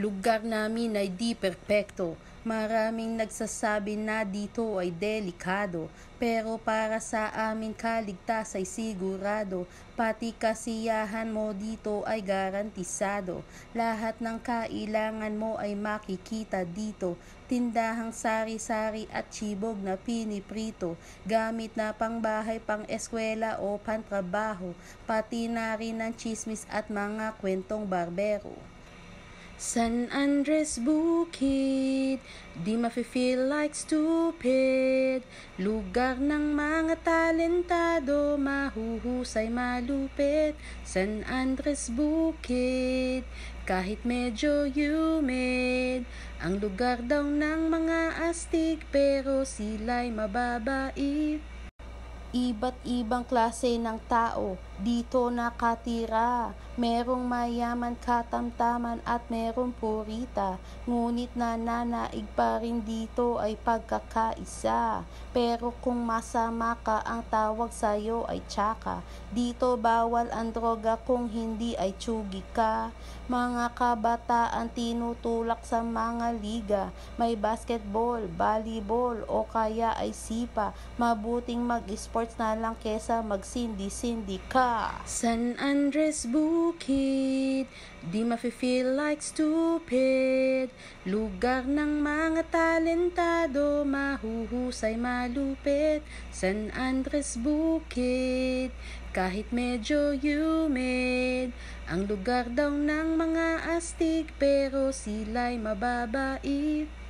Lugar namin ay di perpekto. Maraming nagsasabi na dito ay delikado. Pero para sa amin kaligtas ay sigurado. Pati kasiyahan mo dito ay garantisado. Lahat ng kailangan mo ay makikita dito. Tindahang sari-sari at chibog na piniprito. Gamit na pangbahay, pang-eskwela o pantrabaho. Pati na rin ang chismis at mga kwentong barbero. San Andres Bukid, di mafe-feel like stupid. Lugar ng mga talentado, mahuhusay, malupit. San Andres Bukid, kahit medyo humid. Ang lugar daw ng mga astig, pero sila'y mababait. Iba't ibang klase ng tao dito nakatira. Merong mayaman, katamtaman at merong purita. Ngunit nananaig pa rin dito ay pagkakaisa. Pero kung masama ka, ang tawag sa'yo ay tsaka. Dito bawal ang droga, kung hindi ay tsugi ka. Mga kabataan tinutulak sa mga liga. May basketball, volleyball o kaya ay sipa. Mabuting mag-sports na lang kesa magsindi-sindi ka. San Andres Bukid, di mafe-feel like stupid. Lugar ng mga talentado, mahuhusay, malupit. San Andres Bukid, kahit medyo humid. Ang lugar daw ng mga astig, pero sila'y mababait.